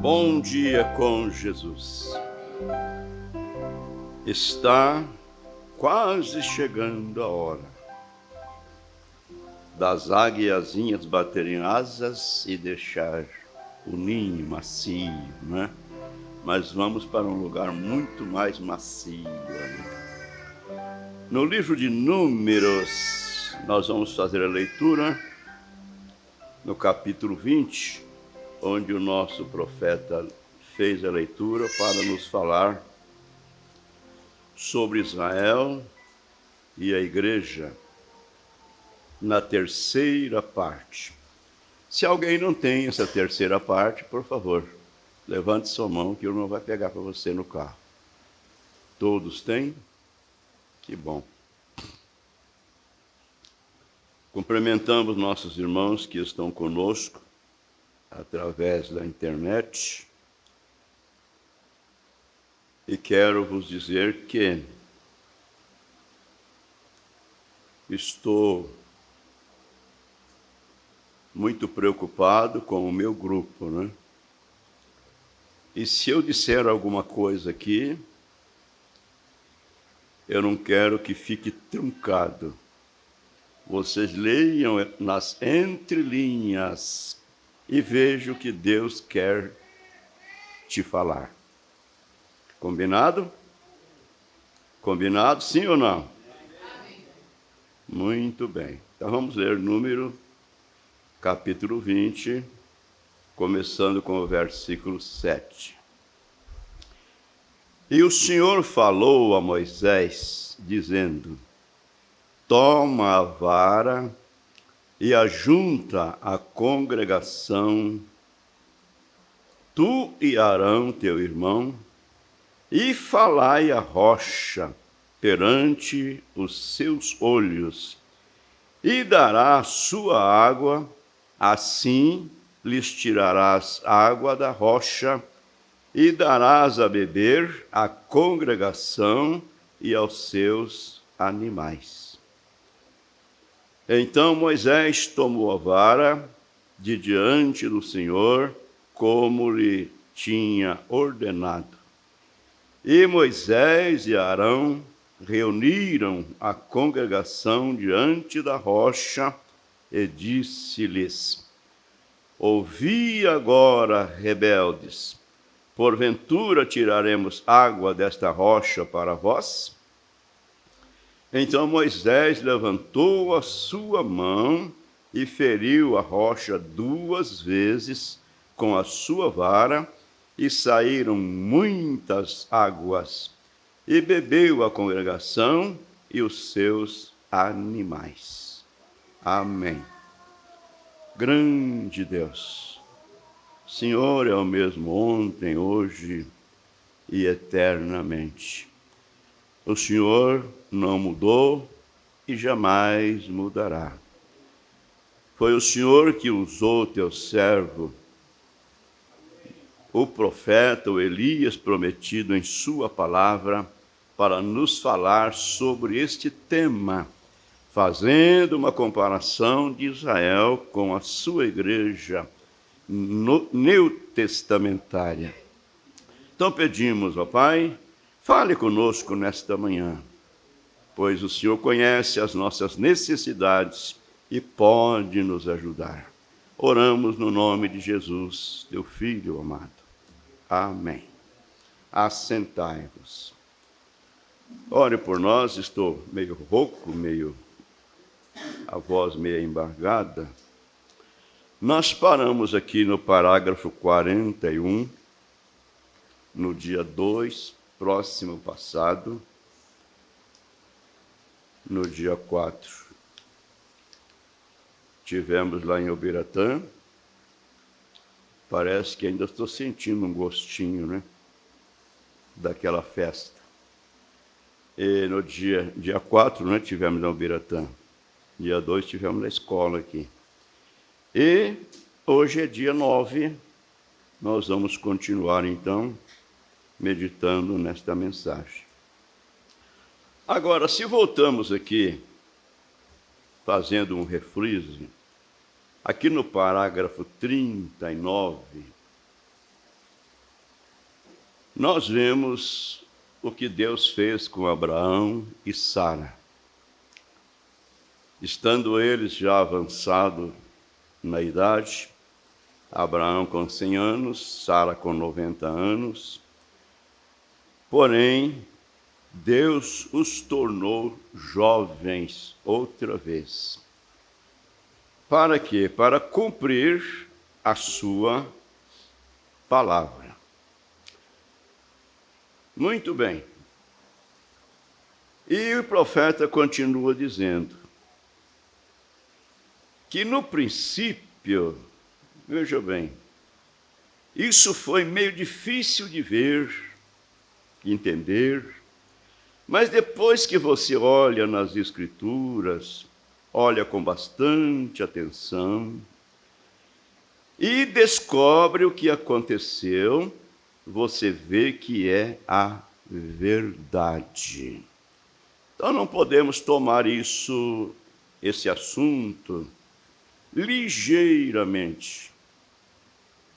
Bom dia com Jesus. Está quase chegando a hora das águiazinhas baterem asas e deixar o ninho macio, né? Mas vamos para um lugar muito mais macio ainda. No livro de Números, nós vamos fazer a leitura no capítulo 20, onde o nosso profeta fez a leitura para nos falar sobre Israel e a igreja na terceira parte. Se alguém não tem essa terceira parte, por favor, levante sua mão que o irmão vai pegar para você no carro. Todos têm? Que bom. Cumprimentamos nossos irmãos que estão conosco através da internet. E quero vos dizer que estou muito preocupado com o meu grupo, né? E se eu disser alguma coisa aqui, eu não quero que fique truncado. Vocês leiam nas entrelinhas e vejam o que Deus quer te falar. Combinado? Combinado, sim ou não? Muito bem. Então vamos ler Número, capítulo 20, começando com o versículo 7. E o Senhor falou a Moisés, dizendo: toma a vara e ajunta a congregação, tu e Arão, teu irmão, e falai a rocha perante os seus olhos, e dará sua água, assim lhes tirarás água da rocha, e darás a beber à congregação e aos seus animais. Então Moisés tomou a vara de diante do Senhor, como lhe tinha ordenado. E Moisés e Arão reuniram a congregação diante da rocha e disse-lhes: ouvi agora, rebeldes, porventura tiraremos água desta rocha para vós? Então Moisés levantou a sua mão e feriu a rocha 2 vezes com a sua vara, e saíram muitas águas, e bebeu a congregação e os seus animais. Amém. Grande Deus, Senhor é o mesmo ontem, hoje e eternamente. O Senhor não mudou e jamais mudará. Foi o Senhor que usou teu servo, o profeta, o Elias, prometido em sua palavra, para nos falar sobre este tema, fazendo uma comparação de Israel com a sua igreja neotestamentária. Então pedimos, ó Pai, fale conosco nesta manhã, pois o Senhor conhece as nossas necessidades e pode nos ajudar. Oramos no nome de Jesus, teu Filho amado. Amém. Assentai-vos. Ore por nós, estou meio rouco, a voz meio embargada. Nós paramos aqui no parágrafo 41, no dia 2, próximo passado, no dia 4. Tivemos lá em Ubiratã. Parece que ainda estou sentindo um gostinho, né, daquela festa. E no dia 4, né, tivemos na Ubiratã. Dia 2 tivemos na escola aqui. E hoje é dia 9, nós vamos continuar então meditando nesta mensagem. Agora, se voltamos aqui, fazendo um refrise, aqui no parágrafo 39, nós vemos o que Deus fez com Abraão e Sara. Estando eles já avançados na idade, Abraão com 100 anos, Sara com 90 anos, porém, Deus os tornou jovens outra vez. Para quê? Para cumprir a sua palavra. Muito bem. E o profeta continua dizendo que no princípio, veja bem, isso foi meio difícil de ver, entender, mas depois que você olha nas Escrituras, olha com bastante atenção e descobre o que aconteceu, você vê que é a verdade. Então não podemos tomar esse assunto ligeiramente.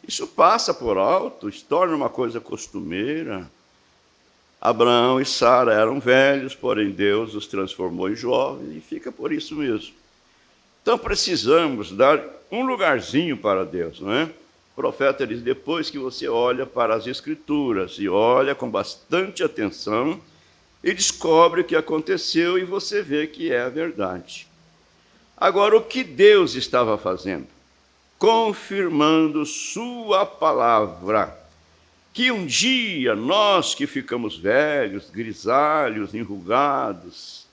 Isso passa por alto, se torna uma coisa costumeira. Abraão e Sara eram velhos, porém Deus os transformou em jovens e fica por isso mesmo. Então precisamos dar um lugarzinho para Deus, não é? O profeta diz, depois que você olha para as Escrituras e olha com bastante atenção e descobre o que aconteceu e você vê que é a verdade. Agora, o que Deus estava fazendo? Confirmando sua palavra. Que um dia nós que ficamos velhos, grisalhos, enrugados,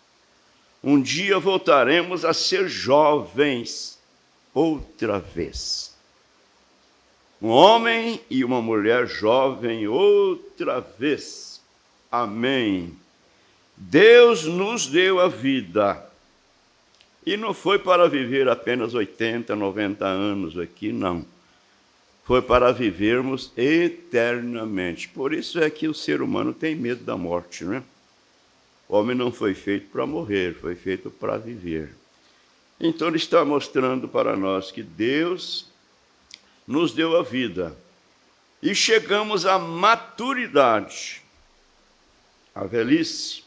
um dia voltaremos a ser jovens outra vez. Um homem e uma mulher jovem outra vez. Amém. Deus nos deu a vida. E não foi para viver apenas 80, 90 anos aqui, não. Foi para vivermos eternamente. Por isso é que o ser humano tem medo da morte, não é? O homem não foi feito para morrer, foi feito para viver. Então ele está mostrando para nós que Deus nos deu a vida. E chegamos à maturidade, à velhice.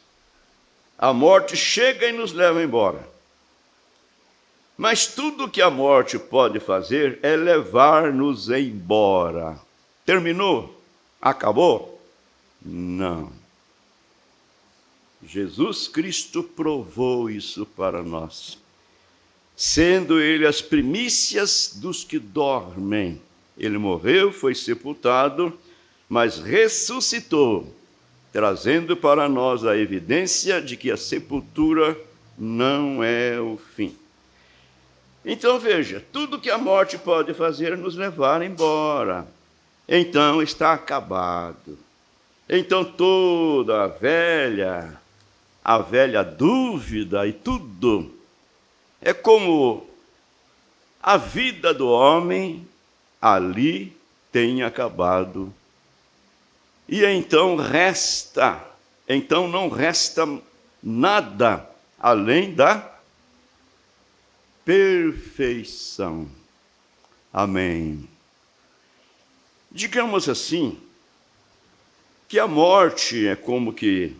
A morte chega e nos leva embora. Mas tudo que a morte pode fazer é levar-nos embora. Terminou? Acabou? Não. Jesus Cristo provou isso para nós, sendo Ele as primícias dos que dormem. Ele morreu, foi sepultado, mas ressuscitou, trazendo para nós a evidência de que a sepultura não é o fim. Então veja, tudo que a morte pode fazer é nos levar embora. Então está acabado. Então toda a velha dúvida e tudo, é como a vida do homem ali tem acabado. E então não resta nada além da perfeição. Amém. Digamos assim, que a morte é como que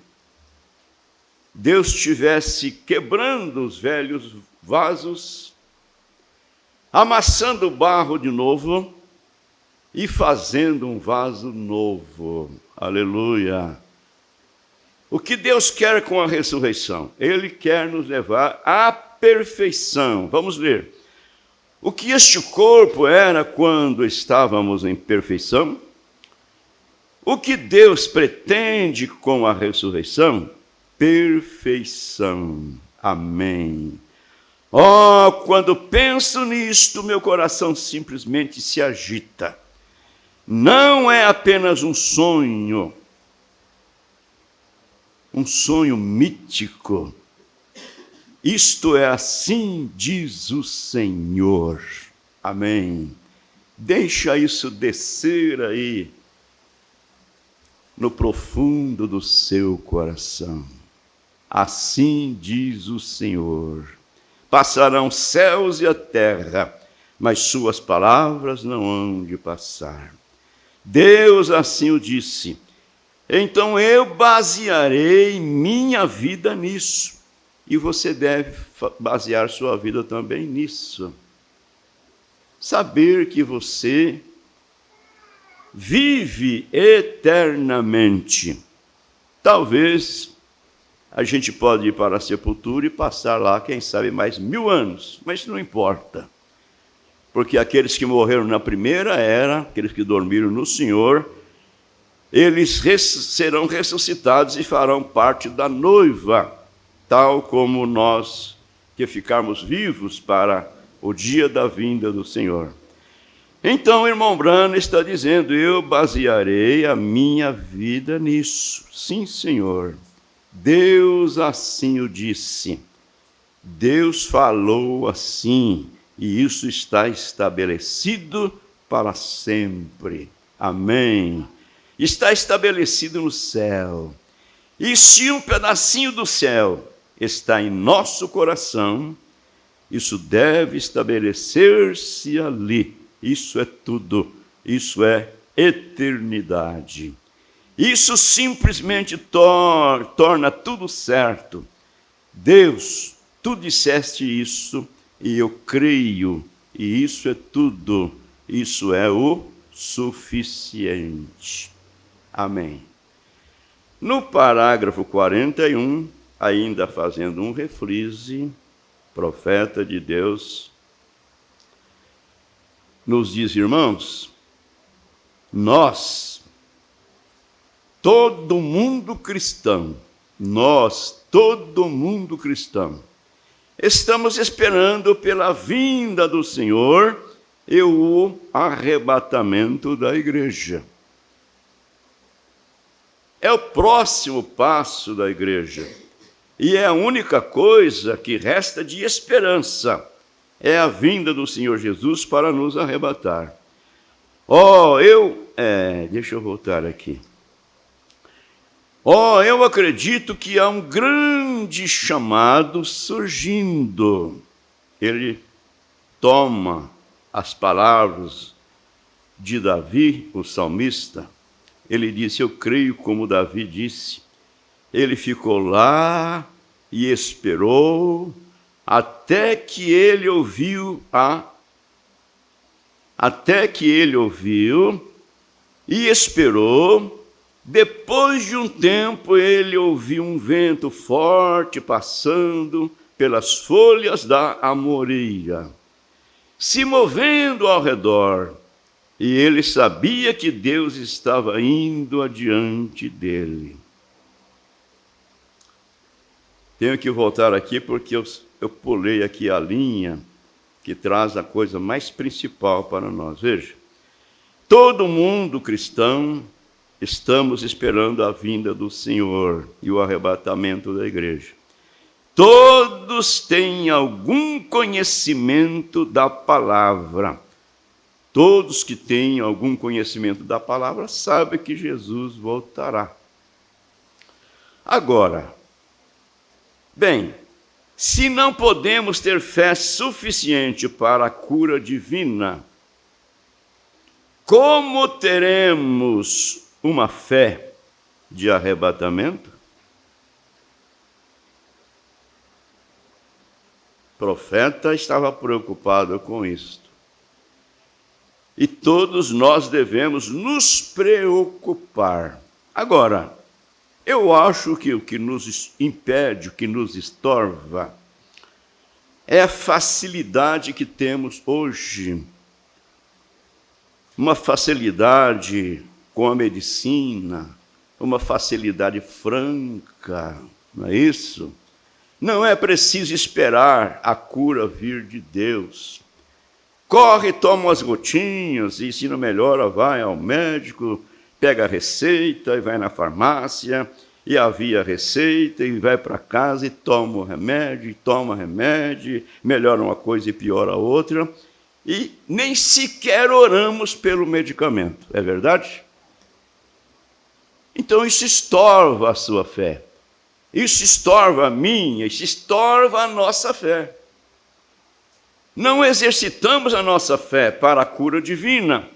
Deus estivesse quebrando os velhos vasos, amassando o barro de novo e fazendo um vaso novo. Aleluia. O que Deus quer com a ressurreição? Ele quer nos levar à perfeição. Vamos ler. O que este corpo era quando estávamos em perfeição? O que Deus pretende com a ressurreição? Perfeição. Amém. Oh, quando penso nisto, meu coração simplesmente se agita. Não é apenas um sonho mítico. Isto é assim, diz o Senhor. Amém. Deixa isso descer aí no profundo do seu coração. Assim diz o Senhor. Passarão céus e a terra, mas suas palavras não hão de passar. Deus assim o disse. Então eu basearei minha vida nisso. E você deve basear sua vida também nisso. Saber que você vive eternamente. Talvez a gente pode ir para a sepultura e passar lá, quem sabe, mais 1000 anos. Mas não importa. Porque aqueles que morreram na primeira era, aqueles que dormiram no Senhor, eles serão ressuscitados e farão parte da noiva, tal como nós que ficarmos vivos para o dia da vinda do Senhor. Então, o irmão Branham está dizendo, eu basearei a minha vida nisso. Sim, Senhor. Deus assim o disse. Deus falou assim, e isso está estabelecido para sempre. Amém. Está estabelecido no céu. E se um pedacinho do céu está em nosso coração, isso deve estabelecer-se ali. Isso é tudo. Isso é eternidade. Isso simplesmente torna tudo certo. Deus, tu disseste isso e eu creio. E isso é tudo. Isso é o suficiente. Amém. No parágrafo 41, ainda fazendo um refrise, profeta de Deus nos diz, irmãos, nós, todo mundo cristão, estamos esperando pela vinda do Senhor e o arrebatamento da igreja. É o próximo passo da igreja. E é a única coisa que resta de esperança. É a vinda do Senhor Jesus para nos arrebatar. Deixa eu voltar aqui. Eu acredito que há um grande chamado surgindo. Ele toma as palavras de Davi, o salmista. Ele disse, eu creio como Davi disse. Ele ficou lá e esperou até que ele ouviu e esperou. Depois de um tempo, ele ouviu um vento forte passando pelas folhas da amoreira, se movendo ao redor. E ele sabia que Deus estava indo adiante dele. Tenho que voltar aqui porque eu pulei aqui a linha que traz a coisa mais principal para nós. Veja, todo mundo cristão estamos esperando a vinda do Senhor e o arrebatamento da igreja. Todos têm algum conhecimento da palavra. Todos que têm algum conhecimento da palavra sabem que Jesus voltará. Agora, bem, se não podemos ter fé suficiente para a cura divina, como teremos uma fé de arrebatamento? O profeta estava preocupado com isto. E todos nós devemos nos preocupar. Agora, eu acho que o que nos impede, o que nos estorva, é a facilidade que temos hoje. Uma facilidade com a medicina, uma facilidade franca, não é isso? Não é preciso esperar a cura vir de Deus. Corre, toma umas gotinhas e, se não melhora, vai ao médico, pega a receita e vai na farmácia, e avia a receita e vai para casa e toma o remédio, melhora uma coisa e piora a outra, e nem sequer oramos pelo medicamento, é verdade? Então isso estorva a sua fé, isso estorva a minha, isso estorva a nossa fé. Não exercitamos a nossa fé para a cura divina,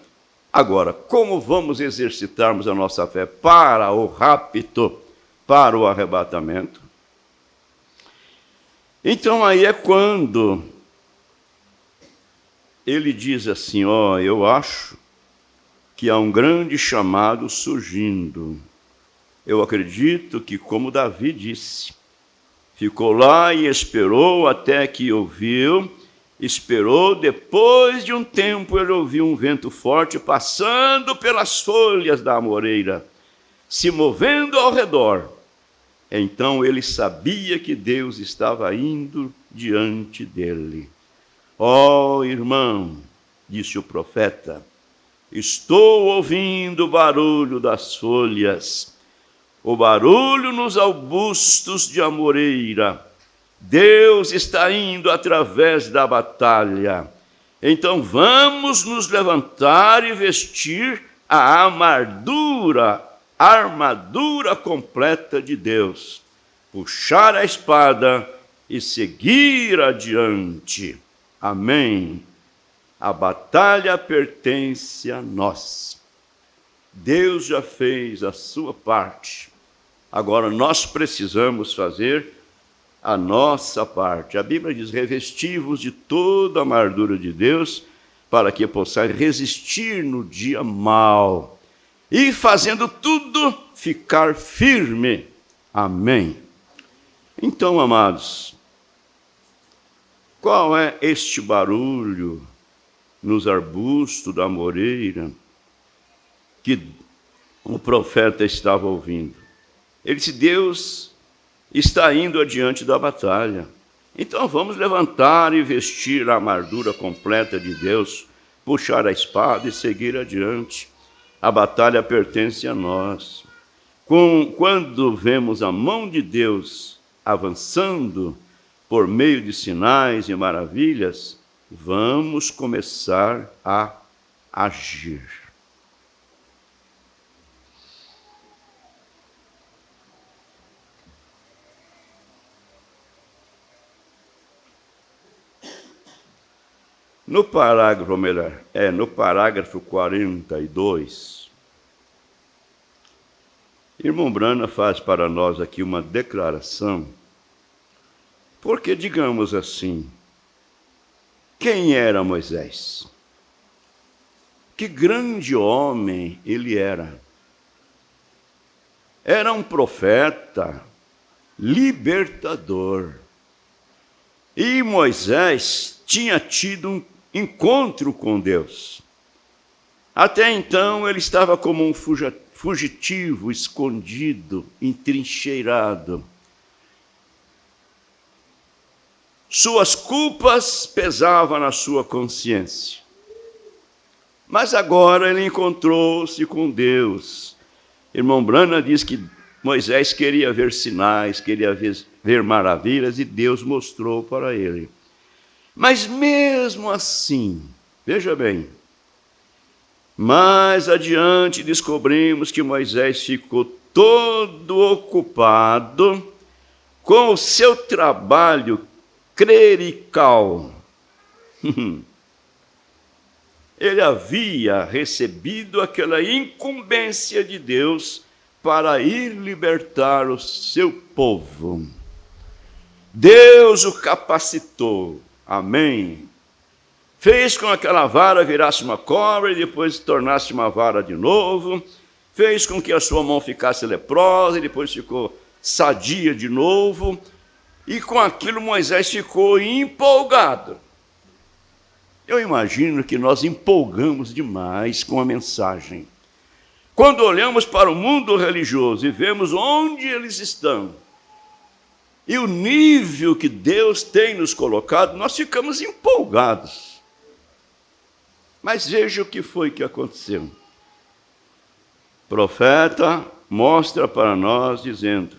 Agora, como vamos exercitarmos a nossa fé para o rapto, para o arrebatamento? Então aí é quando ele diz assim, eu acho que há um grande chamado surgindo. Eu acredito que, como Davi disse, ficou lá e esperou até que ouviu, esperou, depois de um tempo ele ouviu um vento forte passando pelas folhas da amoreira, se movendo ao redor. Então ele sabia que Deus estava indo diante dele. Irmão, disse o profeta, estou ouvindo o barulho das folhas, o barulho nos arbustos de amoreira. Deus está indo através da batalha. Então vamos nos levantar e vestir a armadura completa de Deus, puxar a espada e seguir adiante. Amém. A batalha pertence a nós. Deus já fez a sua parte. Agora nós precisamos fazer a nossa parte. A Bíblia diz, revesti-vos de toda a armadura de Deus, para que possais resistir no dia mau. E fazendo tudo, ficar firme. Amém. Então, amados, qual é este barulho nos arbustos da amoreira que o profeta estava ouvindo? Ele disse, Deus está indo adiante da batalha. Então vamos levantar e vestir a armadura completa de Deus, puxar a espada e seguir adiante. A batalha pertence a nós. Quando vemos a mão de Deus avançando por meio de sinais e maravilhas, vamos começar a agir. No parágrafo 42, irmão Brana faz para nós aqui uma declaração, porque, digamos assim, quem era Moisés? Que grande homem ele era! Era um profeta libertador. E Moisés tinha tido um encontro com Deus. Até então ele estava como um fugitivo, escondido, entrincheirado. Suas culpas pesavam na sua consciência. Mas agora ele encontrou-se com Deus. Irmão Brana diz que Moisés queria ver sinais, queria ver maravilhas, e Deus mostrou para ele. Mas mesmo assim, veja bem, mais adiante descobrimos que Moisés ficou todo ocupado com o seu trabalho clerical. Ele havia recebido aquela incumbência de Deus para ir libertar o seu povo. Deus o capacitou. Amém. Fez com que aquela vara virasse uma cobra e depois tornasse uma vara de novo. Fez com que a sua mão ficasse leprosa e depois ficou sadia de novo. E com aquilo Moisés ficou empolgado. Eu imagino que nós empolgamos demais com a mensagem. Quando olhamos para o mundo religioso e vemos onde eles estão, e o nível que Deus tem nos colocado, nós ficamos empolgados. Mas veja o que foi que aconteceu. O profeta mostra para nós dizendo,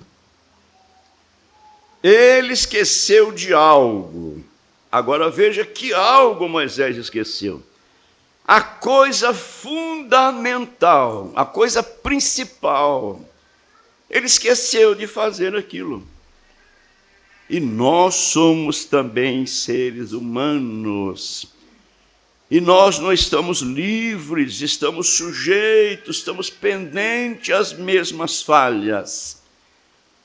ele esqueceu de algo. Agora veja que algo Moisés esqueceu. A coisa fundamental, a coisa principal. Ele esqueceu de fazer aquilo. E nós somos também seres humanos. E nós não estamos livres, estamos sujeitos, estamos pendentes às mesmas falhas.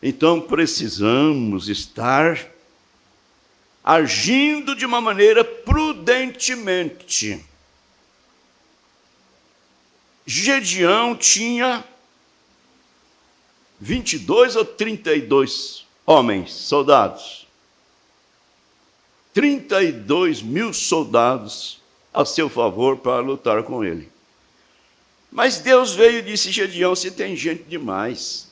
Então precisamos estar agindo de uma maneira prudentemente. Gedeão tinha 22 ou 32 homens, soldados. 32 mil soldados a seu favor para lutar com ele. Mas Deus veio e disse: Gedeão, você tem gente demais.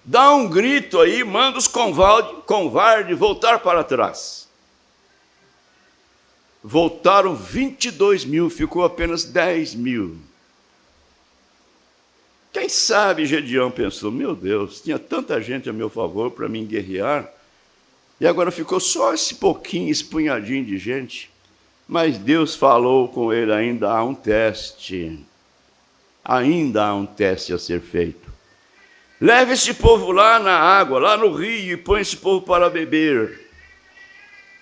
Dá um grito aí, manda os covardes voltar para trás. Voltaram 22 mil, ficou apenas 10 mil. Quem sabe Gedeão pensou: meu Deus, tinha tanta gente a meu favor para me guerrear, e agora ficou só esse pouquinho, esse punhadinho de gente. Mas Deus falou com ele: ainda há um teste. Ainda há um teste a ser feito. Leve esse povo lá na água, lá no rio, e põe esse povo para beber.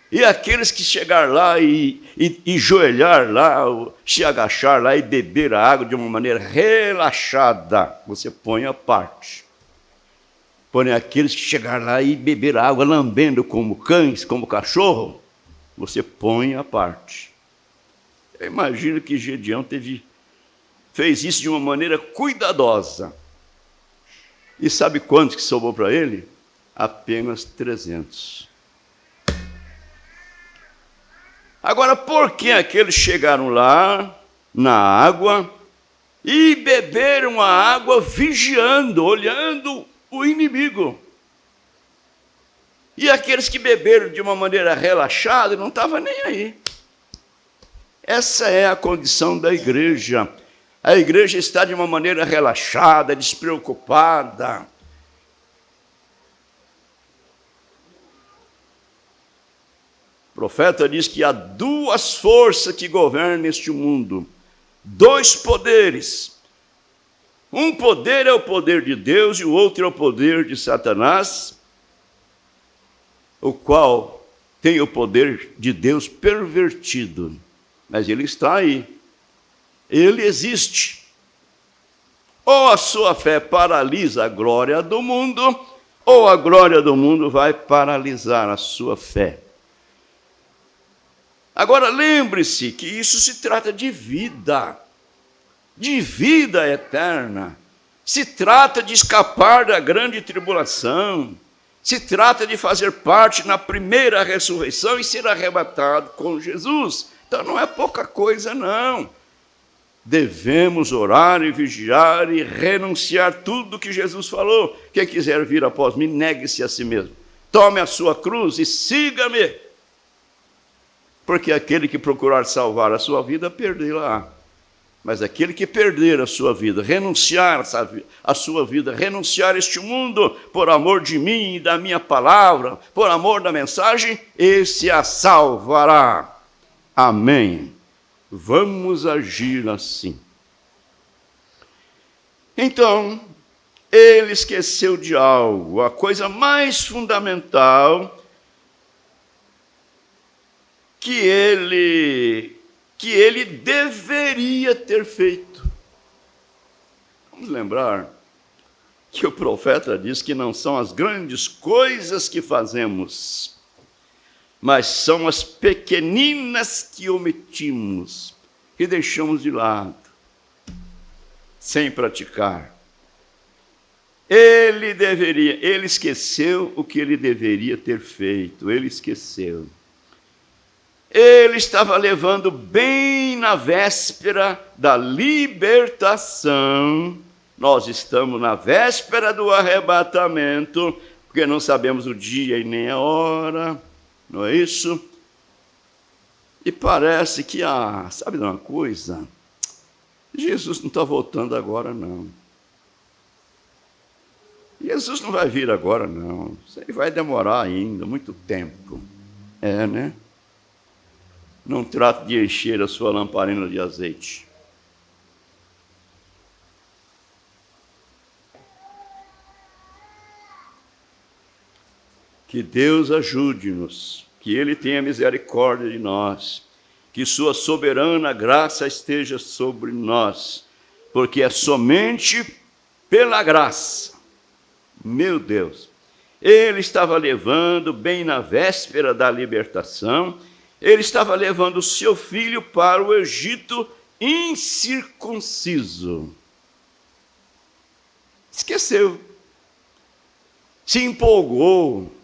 E aqueles que chegar lá e joelhar lá, se agachar lá e beber a água de uma maneira relaxada, você põe à parte. Porém, aqueles que chegar lá e beber a água lambendo como cães, como cachorro, você põe à parte. Eu imagino que Gedeão fez isso de uma maneira cuidadosa. E sabe quantos que sobrou para ele? Apenas 300. Agora, por que aqueles chegaram lá na água e beberam a água vigiando, olhando o inimigo? E aqueles que beberam de uma maneira relaxada não estavam nem aí. Essa é a condição da igreja. A igreja está de uma maneira relaxada, despreocupada. O profeta diz que há duas forças que governam este mundo, dois poderes. Um poder é o poder de Deus e o outro é o poder de Satanás, o qual tem o poder de Deus pervertido. Mas ele está aí. Ele existe. Ou a sua fé paralisa a glória do mundo, ou a glória do mundo vai paralisar a sua fé. Agora lembre-se que isso se trata de vida eterna. Se trata de escapar da grande tribulação. Se trata de fazer parte na primeira ressurreição e ser arrebatado com Jesus. Então não é pouca coisa, não. Devemos orar e vigiar e renunciar tudo que Jesus falou. Quem quiser vir após mim, negue-se a si mesmo. Tome a sua cruz e siga-me. Porque aquele que procurar salvar a sua vida, perdê-la. Mas aquele que perder a sua vida, renunciar a sua vida, renunciar este mundo, por amor de mim e da minha palavra, por amor da mensagem, esse a salvará. Amém. Vamos agir assim. Então, ele esqueceu de algo, a coisa mais fundamental que ele deveria ter feito. Vamos lembrar que o profeta diz que não são as grandes coisas que fazemos, mas são as pequeninas que omitimos, que deixamos de lado, sem praticar. Ele esqueceu o que ele deveria ter feito, ele esqueceu. Ele estava levando bem na véspera da libertação. Nós estamos na véspera do arrebatamento, porque não sabemos o dia e nem a hora. Não é isso? E parece que, sabe de uma coisa? Jesus não está voltando agora, não. Jesus não vai vir agora, não. Isso aí vai demorar ainda, muito tempo. Né? Não trate de encher a sua lamparina de azeite. Que Deus ajude-nos, que Ele tenha misericórdia de nós, que sua soberana graça esteja sobre nós, porque é somente pela graça. Meu Deus, ele estava levando, bem na véspera da libertação, ele estava levando o seu filho para o Egito incircunciso. Esqueceu, se empolgou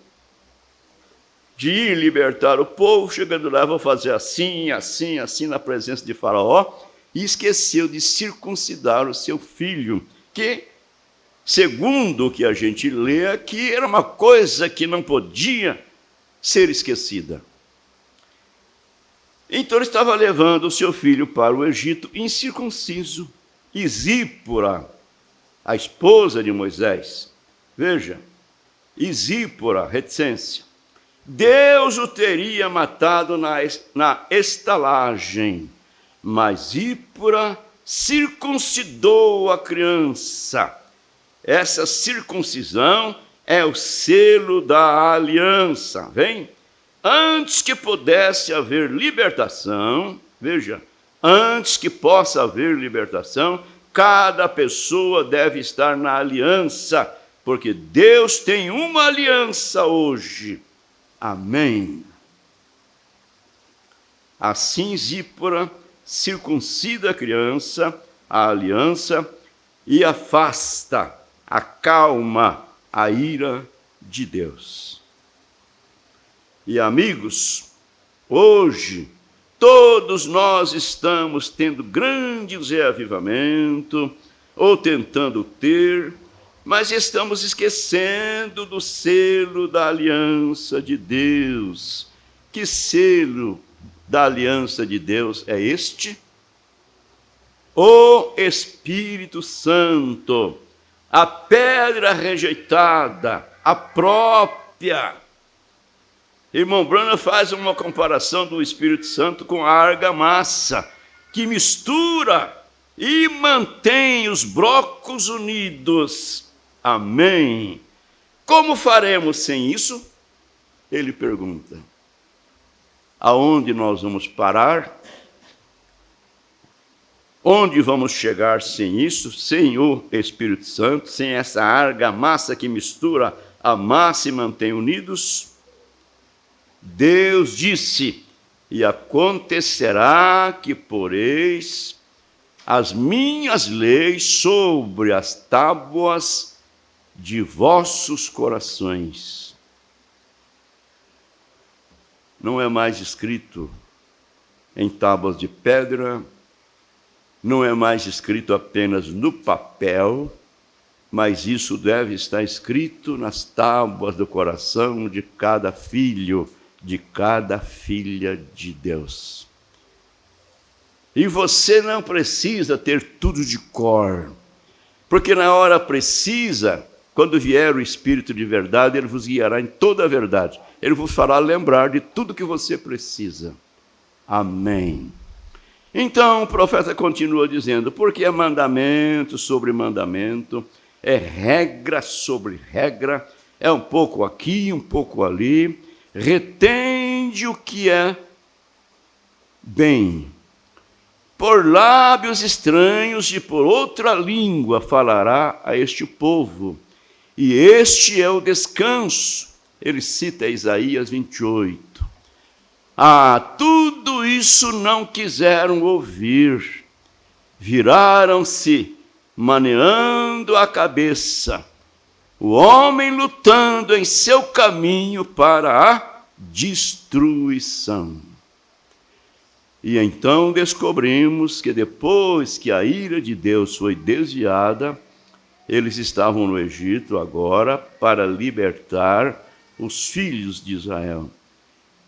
de ir libertar o povo, chegando lá, vou fazer assim, assim, assim, na presença de Faraó, e esqueceu de circuncidar o seu filho, que, segundo o que a gente lê aqui, era uma coisa que não podia ser esquecida. Então ele estava levando o seu filho para o Egito incircunciso, e Zípora, a esposa de Moisés, veja, e Zípora, reticência, Deus o teria matado na estalagem, mas Zípora circuncidou a criança. Essa circuncisão é o selo da aliança, vem? Antes que pudesse haver libertação, veja, antes que possa haver libertação, cada pessoa deve estar na aliança, porque Deus tem uma aliança hoje. Amém. Assim, Zípora circuncida a criança, a aliança, e afasta, acalma a ira de Deus. E amigos, hoje, todos nós estamos tendo grandes reavivamentos, ou tentando ter, mas estamos esquecendo do selo da aliança de Deus. Que selo da aliança de Deus é este? O Espírito Santo, a pedra rejeitada, a própria. Irmão Branham faz uma comparação do Espírito Santo com a argamassa, que mistura e mantém os blocos unidos. Amém. Como faremos sem isso? Ele pergunta. Aonde nós vamos parar? Onde vamos chegar sem isso? Sem o Espírito Santo, sem essa argamassa que mistura a massa e mantém unidos? Deus disse, e acontecerá que poreis as minhas leis sobre as tábuas de vossos corações. Não é mais escrito em tábuas de pedra, não é mais escrito apenas no papel, mas isso deve estar escrito nas tábuas do coração de cada filho, de cada filha de Deus. E você não precisa ter tudo de cor, porque na hora precisa, quando vier o Espírito de verdade, ele vos guiará em toda a verdade. Ele vos fará lembrar de tudo que você precisa. Amém. Então o profeta continua dizendo, porque é mandamento sobre mandamento, é regra sobre regra, é um pouco aqui, um pouco ali, retende o que é bem. Por lábios estranhos e por outra língua falará a este povo. E este é o descanso. Ele cita Isaías 28. Tudo isso não quiseram ouvir. Viraram-se, maneando a cabeça. O homem lutando em seu caminho para a destruição. E então descobrimos que depois que a ira de Deus foi desviada, eles estavam no Egito agora para libertar os filhos de Israel.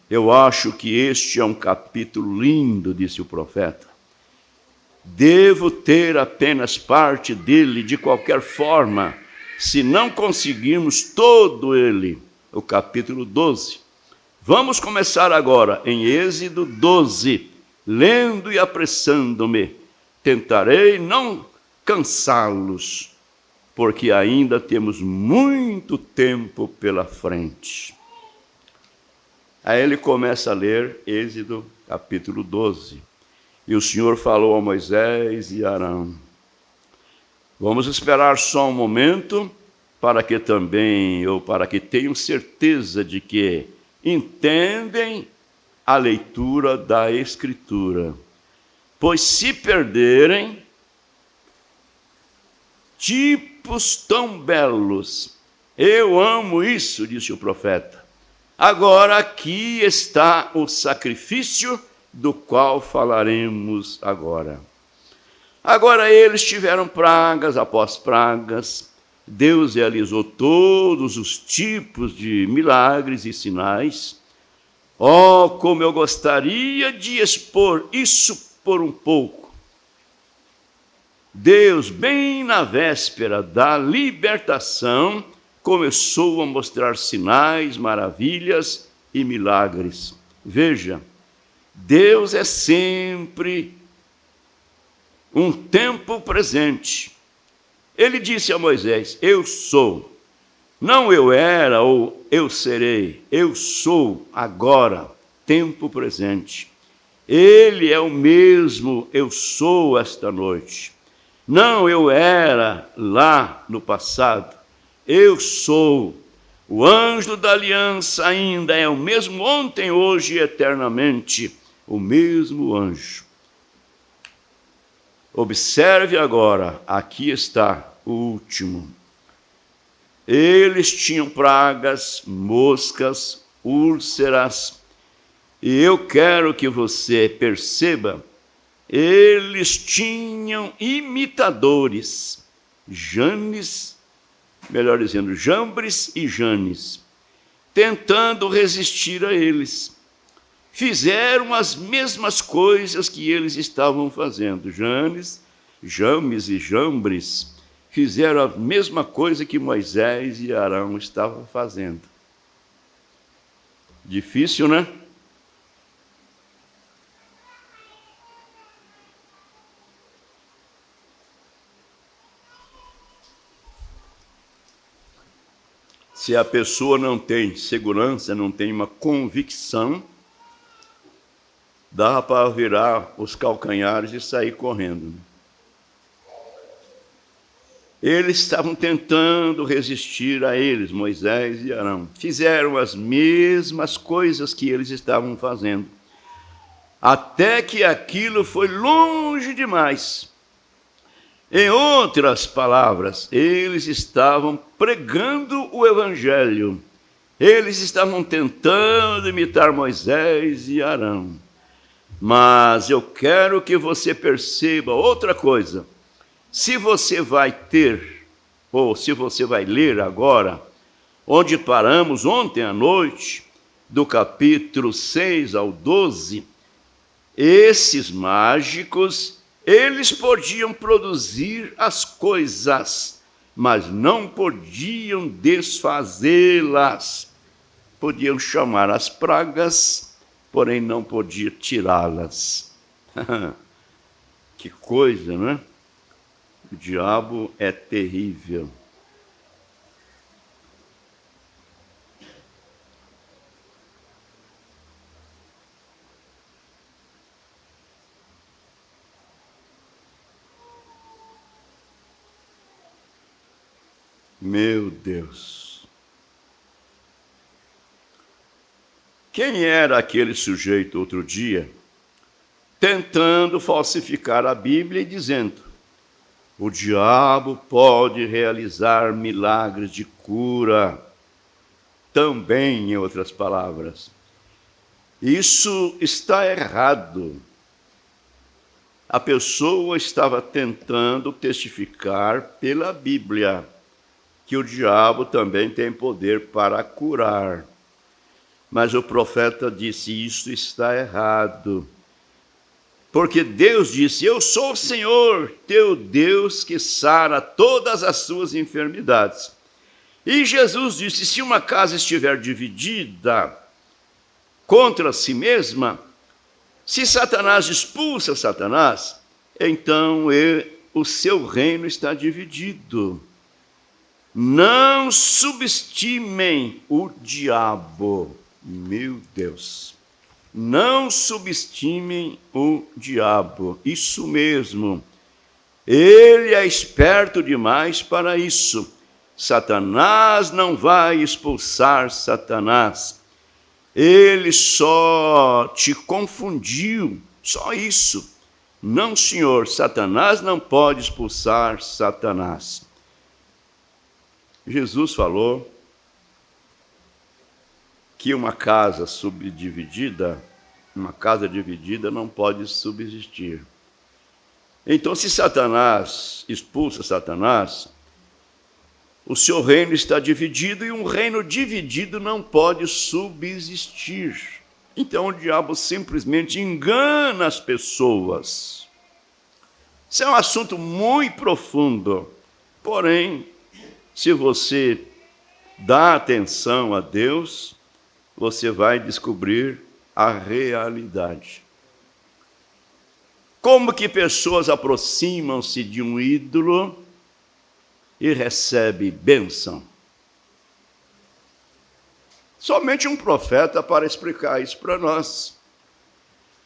Eu acho que este é um capítulo lindo, disse o profeta. Devo ter apenas parte dele de qualquer forma, se não conseguirmos todo ele. O capítulo 12. Vamos começar agora em Êxodo 12, lendo e apressando-me. Tentarei não cansá-los, porque ainda temos muito tempo pela frente. Aí ele começa a ler Êxodo capítulo 12. E o Senhor falou a Moisés e Arão. Vamos esperar só um momento para que tenham certeza de que entendem a leitura da Escritura. Pois se perderem tipos tão belos, eu amo isso, disse o profeta. Agora aqui está o sacrifício do qual falaremos agora. Agora eles tiveram pragas após pragas. Deus realizou todos os tipos de milagres e sinais. Oh, como eu gostaria de expor isso por um pouco. Deus, bem na véspera da libertação, começou a mostrar sinais, maravilhas e milagres. Veja, Deus é sempre um tempo presente. Ele disse a Moisés: eu sou. Não eu era ou eu serei. Eu sou agora, tempo presente. Ele é o mesmo eu sou esta noite. Não eu era lá no passado. Eu sou. O anjo da aliança ainda é o mesmo ontem, hoje e eternamente. O mesmo anjo. Observe agora, aqui está o último. Eles tinham pragas, moscas, úlceras, e eu quero que você perceba, eles tinham imitadores, Janes, melhor dizendo, Jambres e Janes, tentando resistir a eles. Fizeram as mesmas coisas que eles estavam fazendo. James e Jambres fizeram a mesma coisa que Moisés e Arão estavam fazendo. Difícil, né? Se a pessoa não tem segurança, não tem uma convicção, dá para virar os calcanhares e sair correndo. Eles estavam tentando resistir a eles, Moisés e Arão. Fizeram as mesmas coisas que eles estavam fazendo. Até que aquilo foi longe demais. Em outras palavras, eles estavam pregando o Evangelho. Eles estavam tentando imitar Moisés e Arão. Mas eu quero que você perceba outra coisa. Se você vai ter, ou se você vai ler agora, onde paramos ontem à noite, do capítulo 6 ao 12, esses mágicos, eles podiam produzir as coisas, mas não podiam desfazê-las. Podiam chamar as pragas, porém não podia tirá-las. Que coisa, não é? O diabo é terrível. Meu Deus. Quem era aquele sujeito outro dia tentando falsificar a Bíblia e dizendo: o diabo pode realizar milagres de cura, também, em outras palavras. Isso está errado. A pessoa estava tentando testificar pela Bíblia que o diabo também tem poder para curar. Mas o profeta disse: isso está errado. Porque Deus disse: eu sou o Senhor, teu Deus, que sara todas as suas enfermidades. E Jesus disse: se uma casa estiver dividida contra si mesma, se Satanás expulsa Satanás, então o seu reino está dividido. Não subestimem o diabo. Meu Deus. Não subestimem o diabo. Isso mesmo. Ele é esperto demais para isso. Satanás não vai expulsar Satanás. Ele só te confundiu, só isso. Não, senhor, Satanás não pode expulsar Satanás. Jesus falou que uma casa subdividida, uma casa dividida não pode subsistir. Então, se Satanás expulsa Satanás, o seu reino está dividido e um reino dividido não pode subsistir. Então, o diabo simplesmente engana as pessoas. Isso é um assunto muito profundo. Porém, se você dá atenção a Deus, você vai descobrir a realidade. Como que pessoas aproximam-se de um ídolo e recebem bênção? Somente um profeta para explicar isso para nós.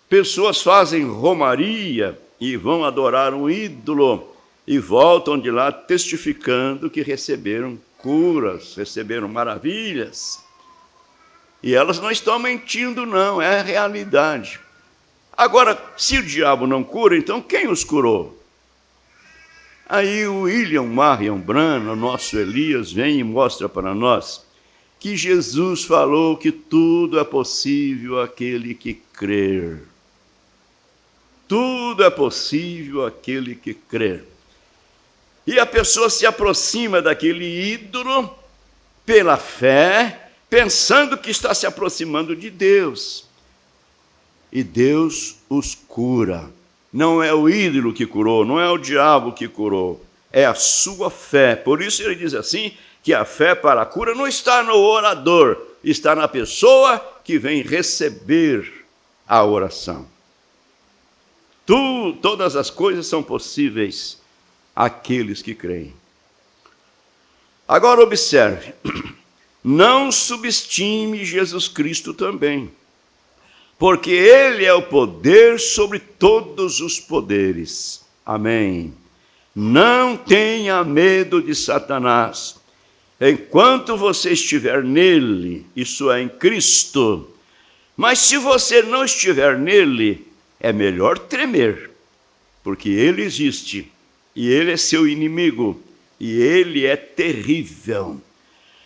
Pessoas fazem romaria e vão adorar um ídolo e voltam de lá testificando que receberam curas, receberam maravilhas. E elas não estão mentindo, não, é a realidade. Agora, se o diabo não cura, então quem os curou? Aí o William Marion Branham, nosso Elias, vem e mostra para nós que Jesus falou que tudo é possível àquele que crer. Tudo é possível àquele que crer. E a pessoa se aproxima daquele ídolo pela fé, pensando que está se aproximando de Deus. E Deus os cura. Não é o ídolo que curou, não é o diabo que curou, é a sua fé. Por isso ele diz assim, que a fé para a cura não está no orador, está na pessoa que vem receber a oração. Todas as coisas são possíveis àqueles que creem. Agora observe, não subestime Jesus Cristo também, porque Ele é o poder sobre todos os poderes. Amém. Não tenha medo de Satanás. Enquanto você estiver nele, isso é, em Cristo. Mas se você não estiver nele, é melhor tremer, porque ele existe, e ele é seu inimigo, e ele é terrível.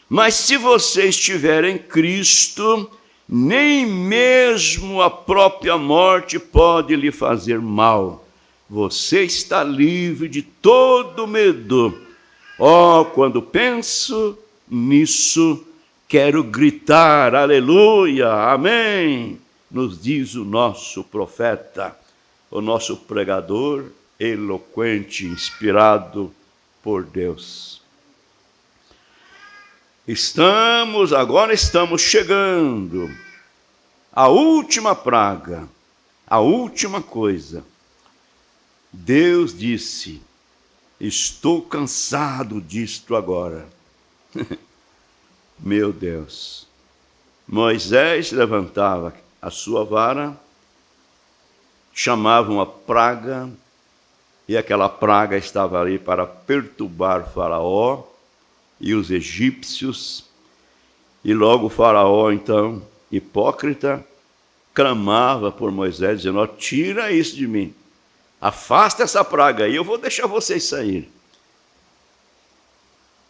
Mas se você estiver em Cristo, nem mesmo a própria morte pode lhe fazer mal. Você está livre de todo medo. Quando penso nisso, quero gritar, aleluia, amém, nos diz o nosso profeta, o nosso pregador eloquente, inspirado por Deus. Agora estamos chegando à última praga, à última coisa. Deus disse, estou cansado disto agora. Meu Deus. Moisés levantava a sua vara, chamava uma praga, e aquela praga estava ali para perturbar Faraó e os egípcios. E logo o Faraó, então, hipócrita, clamava por Moisés, dizendo, tira isso de mim, afasta essa praga aí, eu vou deixar vocês saírem.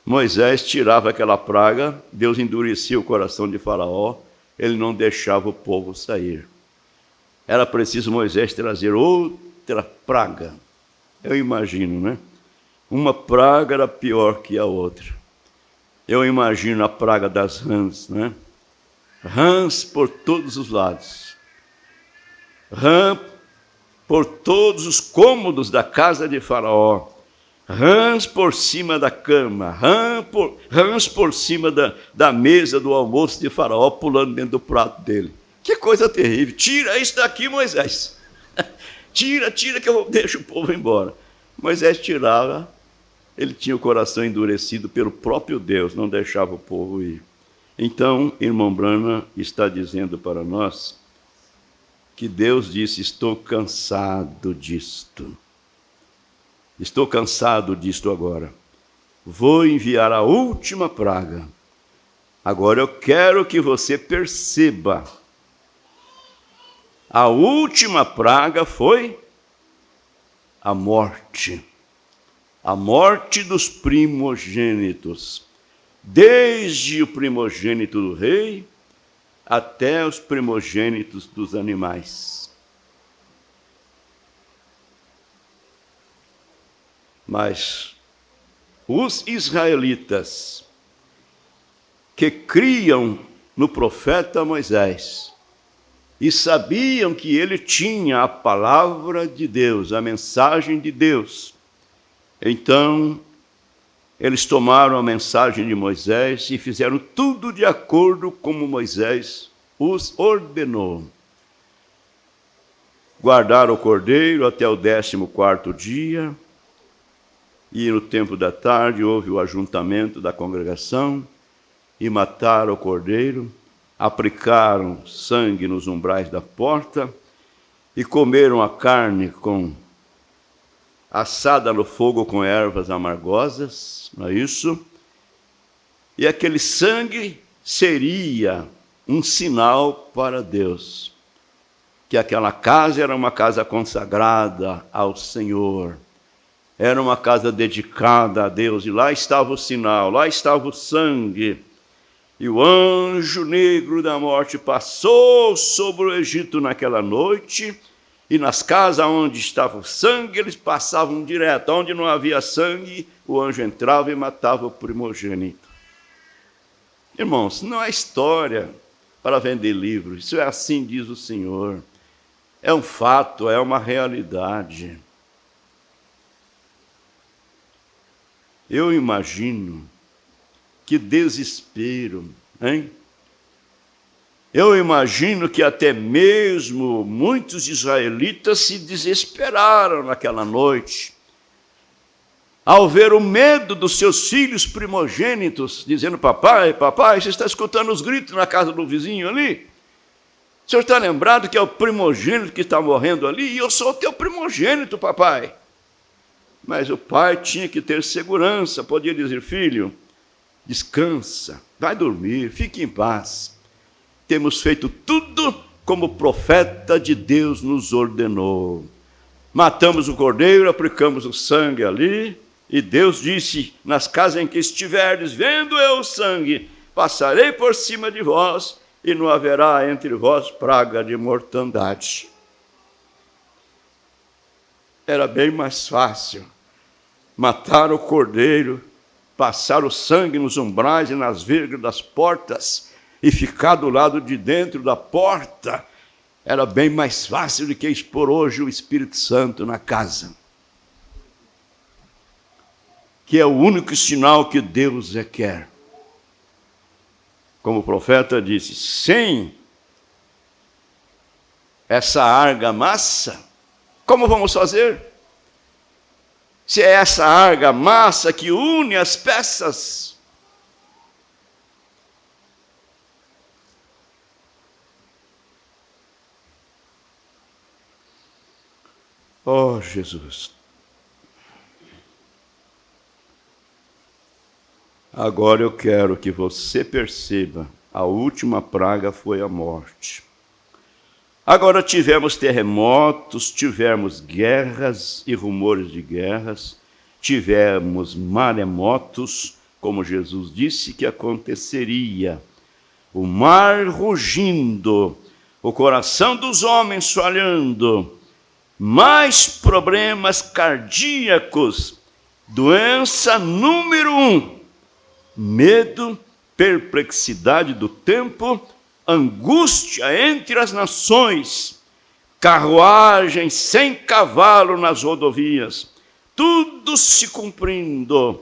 Moisés tirava aquela praga, Deus endurecia o coração de Faraó, ele não deixava o povo sair. Era preciso Moisés trazer outra praga. Eu imagino, né? Uma praga era pior que a outra. Eu imagino a praga das rãs, né? Rãs por todos os lados. Rã por todos os cômodos da casa de Faraó. Rãs por cima da cama, rãs por cima da mesa do almoço de Faraó, pulando dentro do prato dele. Que coisa terrível. Tira isso daqui, Moisés. Tira que eu deixo o povo embora. Moisés tirava, ele tinha o coração endurecido pelo próprio Deus, não deixava o povo ir. Então, irmão Branham está dizendo para nós que Deus disse: estou cansado disto. Estou cansado disto agora. Vou enviar a última praga. Agora eu quero que você perceba. A última praga foi a morte. A morte dos primogênitos. Desde o primogênito do rei até os primogênitos dos animais. Mas os israelitas que criam no profeta Moisés e sabiam que ele tinha a palavra de Deus, a mensagem de Deus, então eles tomaram a mensagem de Moisés e fizeram tudo de acordo como Moisés os ordenou. Guardaram o cordeiro até o 14º dia, e no tempo da tarde houve o ajuntamento da congregação, e mataram o cordeiro, aplicaram sangue nos umbrais da porta, e comeram a carne assada no fogo com ervas amargosas, não é isso? E aquele sangue seria um sinal para Deus, que aquela casa era uma casa consagrada ao Senhor, era uma casa dedicada a Deus, e lá estava o sinal, lá estava o sangue. E o anjo negro da morte passou sobre o Egito naquela noite, e nas casas onde estava o sangue, eles passavam direto. Onde não havia sangue, o anjo entrava e matava o primogênito. Irmãos, não é história para vender livros, isso é assim diz o Senhor. É um fato, é uma realidade. Eu imagino que desespero, hein? Eu imagino que até mesmo muitos israelitas se desesperaram naquela noite, ao ver o medo dos seus filhos primogênitos, dizendo: papai, papai, você está escutando os gritos na casa do vizinho ali? O senhor está lembrado que é o primogênito que está morrendo ali? E eu sou o teu primogênito, papai. Mas o pai tinha que ter segurança, podia dizer: filho, descansa, vai dormir, fique em paz. Temos feito tudo como o profeta de Deus nos ordenou. Matamos o cordeiro, aplicamos o sangue ali, e Deus disse: nas casas em que estiverdes, vendo eu o sangue, passarei por cima de vós, e não haverá entre vós praga de mortandade. Era bem mais fácil matar o cordeiro, passar o sangue nos umbrais e nas vergas das portas e ficar do lado de dentro da porta. Era bem mais fácil do que expor hoje o Espírito Santo na casa, que é o único sinal que Deus requer. Como o profeta disse: sem essa argamassa, como vamos fazer? Se é essa argamassa que une as peças. Oh, Jesus. Agora eu quero que você perceba, a última praga foi a morte. Agora tivemos terremotos, tivemos guerras e rumores de guerras, tivemos maremotos, como Jesus disse que aconteceria. O mar rugindo, o coração dos homens falhando, mais problemas cardíacos, doença número 1, medo, perplexidade do tempo, angústia entre as nações, carruagem sem cavalo nas rodovias, tudo se cumprindo,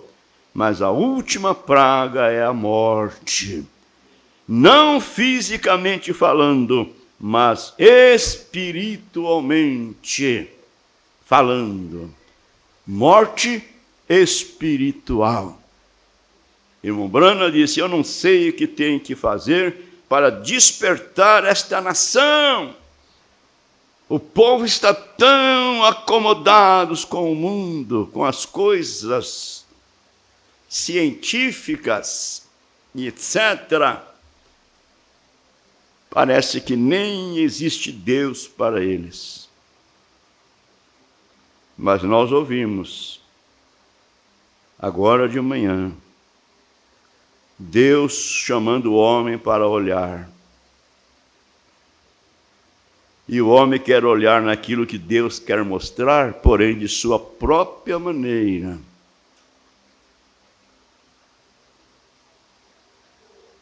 mas a última praga é a morte, não fisicamente falando, mas espiritualmente falando, morte espiritual. Irmão Brana disse: eu não sei o que tem que fazer para despertar esta nação. O povo está tão acomodados com o mundo, com as coisas científicas e etc. Parece que nem existe Deus para eles. Mas nós ouvimos, agora de manhã, Deus chamando o homem para olhar. E o homem quer olhar naquilo que Deus quer mostrar, porém de sua própria maneira.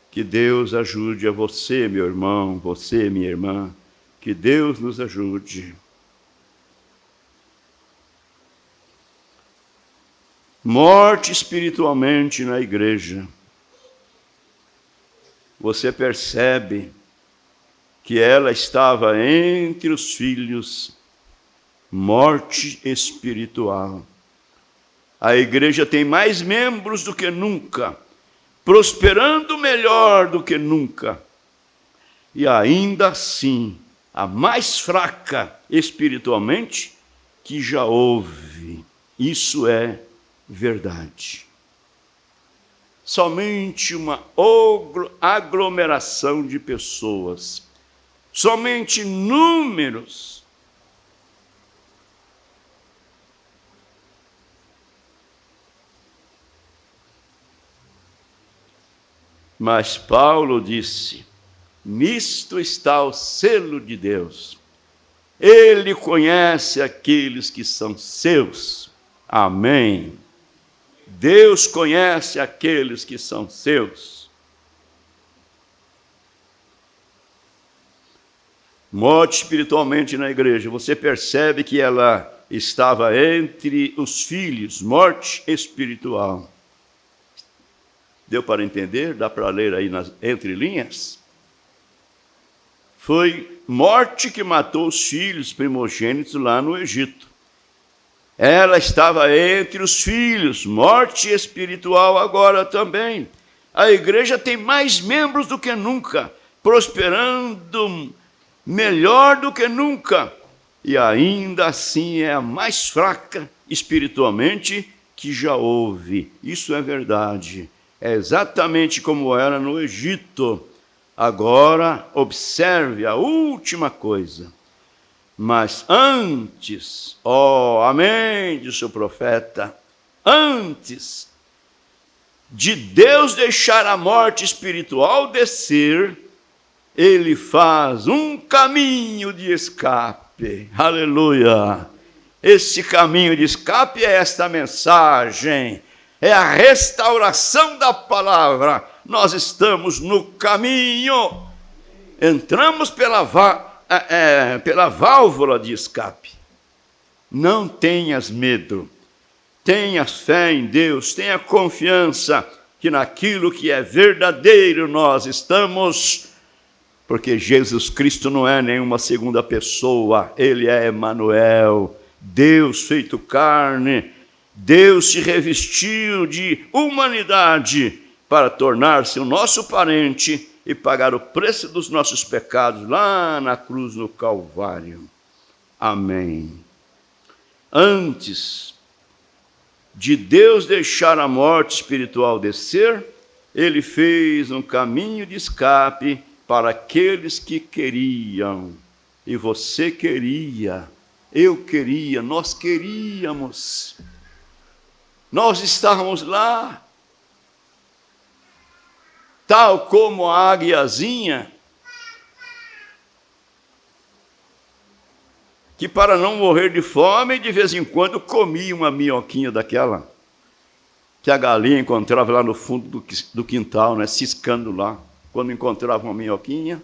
Que Deus ajude a você, meu irmão, você, minha irmã. Que Deus nos ajude. Morte espiritualmente na igreja. Você percebe que ela estava entre os filhos, morte espiritual. A igreja tem mais membros do que nunca, prosperando melhor do que nunca. E ainda assim, a mais fraca espiritualmente que já houve. Isso é verdade. Somente uma aglomeração de pessoas, somente números, mas Paulo disse: nisto está o selo de Deus. Ele conhece aqueles que são seus. Amém. Deus conhece aqueles que são seus. Morte espiritualmente na igreja. Você percebe que ela estava entre os filhos, morte espiritual. Deu para entender? Dá para ler aí nas entrelinhas? Foi morte que matou os filhos primogênitos lá no Egito. Ela estava entre os filhos, morte espiritual agora também. A igreja tem mais membros do que nunca, prosperando melhor do que nunca. E ainda assim é a mais fraca espiritualmente que já houve. Isso é verdade. É exatamente como era no Egito. Agora, observe a última coisa. Mas antes, amém, disse o profeta, antes de Deus deixar a morte espiritual descer, Ele faz um caminho de escape. Aleluia! Esse caminho de escape é esta mensagem, é a restauração da palavra. Nós estamos no caminho, entramos pela válvula de escape. Não tenhas medo, tenhas fé em Deus, tenha confiança que naquilo que é verdadeiro nós estamos, porque Jesus Cristo não é nenhuma segunda pessoa, Ele é Emanuel, Deus feito carne. Deus se revestiu de humanidade para tornar-se o nosso parente e pagar o preço dos nossos pecados lá na cruz, no Calvário. Amém. Antes de Deus deixar a morte espiritual descer, Ele fez um caminho de escape para aqueles que queriam. E você queria, eu queria, nós queríamos. Nós estávamos lá, tal como a águiazinha, que para não morrer de fome, de vez em quando comia uma minhoquinha daquela, que a galinha encontrava lá no fundo do quintal, né, ciscando lá. Quando encontrava uma minhoquinha,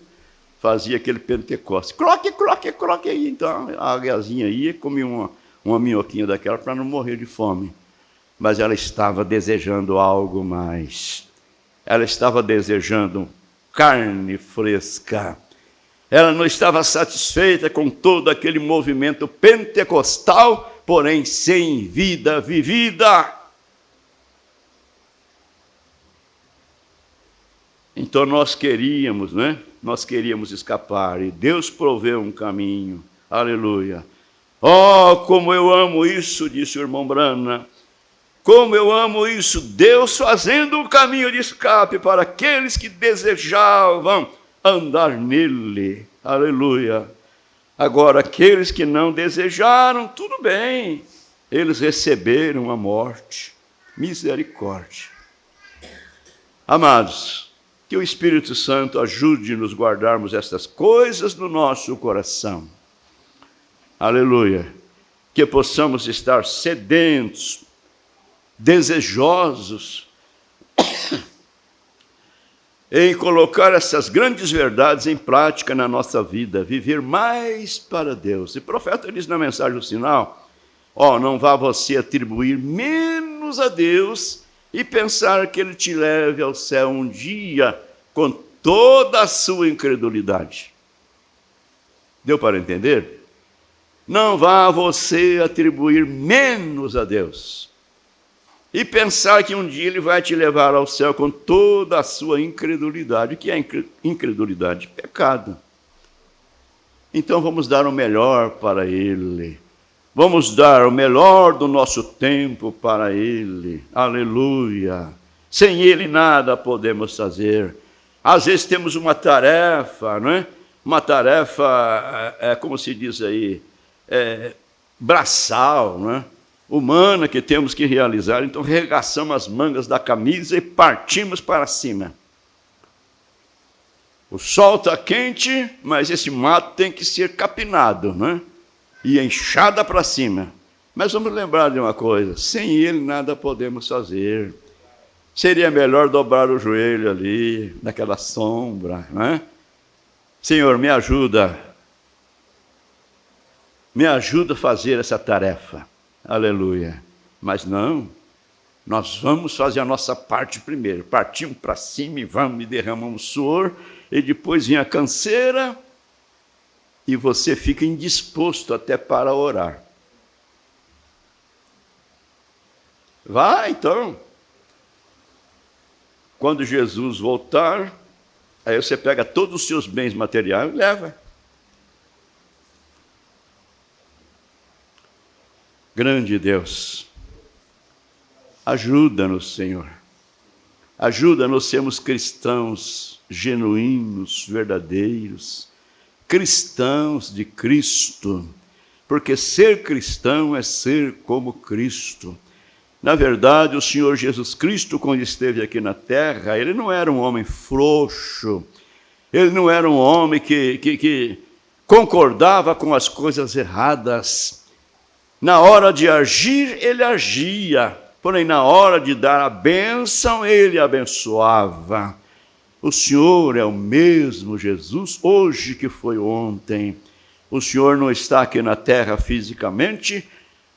fazia aquele pentecoste. Croque, croque, croque. Então a águiazinha ia e comia uma minhoquinha daquela para não morrer de fome. Mas ela estava desejando algo mais. Ela estava desejando carne fresca. Ela não estava satisfeita com todo aquele movimento pentecostal, porém sem vida vivida. Então nós queríamos, né? Nós queríamos escapar e Deus proveu um caminho. Aleluia. Oh, como eu amo isso, disse o irmão Brana. Como eu amo isso, Deus fazendo um caminho de escape para aqueles que desejavam andar nele. Aleluia. Agora, aqueles que não desejaram, tudo bem. Eles receberam a morte. Misericórdia. Amados, que o Espírito Santo ajude-nos a guardarmos estas coisas no nosso coração. Aleluia. Que possamos estar sedentos, desejosos em colocar essas grandes verdades em prática na nossa vida, viver mais para Deus. E o profeta diz na mensagem do sinal, não vá você atribuir menos a Deus e pensar que Ele te leve ao céu um dia com toda a sua incredulidade. Deu para entender? Não vá você atribuir menos a Deus e pensar que um dia Ele vai te levar ao céu com toda a sua incredulidade. O que é incredulidade? Pecado. Então vamos dar o melhor para Ele. Vamos dar o melhor do nosso tempo para Ele. Aleluia. Sem Ele nada podemos fazer. Às vezes temos uma tarefa, não é? Uma tarefa, como se diz aí, braçal, não é? Humana, que temos que realizar. Então regaçamos as mangas da camisa e partimos para cima. O sol está quente, mas esse mato tem que ser capinado, não é? E enxada para cima. Mas vamos lembrar de uma coisa, sem Ele nada podemos fazer. Seria melhor dobrar o joelho ali, naquela sombra, não é? Senhor, me ajuda a fazer essa tarefa. Aleluia. Mas não, nós vamos fazer a nossa parte primeiro. Partimos para cima e vamos e derramamos suor, e depois vem a canseira, e você fica indisposto até para orar. Vai, então. Quando Jesus voltar, aí você pega todos os seus bens materiais e leva. Grande Deus, ajuda-nos, Senhor. Ajuda-nos a sermos cristãos genuínos, verdadeiros, cristãos de Cristo, porque ser cristão é ser como Cristo. Na verdade, o Senhor Jesus Cristo, quando esteve aqui na terra, Ele não era um homem frouxo, Ele não era um homem que concordava com as coisas erradas. Na hora de agir, Ele agia, porém na hora de dar a bênção, Ele abençoava. O Senhor é o mesmo Jesus, hoje que foi ontem. O Senhor não está aqui na terra fisicamente,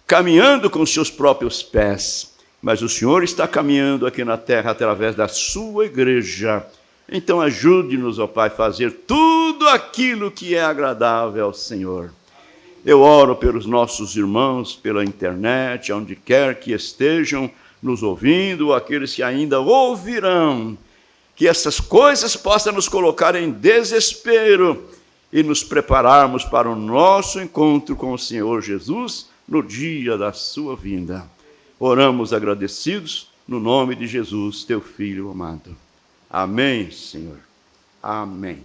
caminhando com seus próprios pés, mas o Senhor está caminhando aqui na terra através da sua igreja. Então ajude-nos, ó Pai, a fazer tudo aquilo que é agradável ao Senhor. Eu oro pelos nossos irmãos pela internet, onde quer que estejam nos ouvindo, aqueles que ainda ouvirão, que essas coisas possam nos colocar em desespero e nos prepararmos para o nosso encontro com o Senhor Jesus no dia da sua vinda. Oramos agradecidos no nome de Jesus, teu Filho amado. Amém, Senhor. Amém.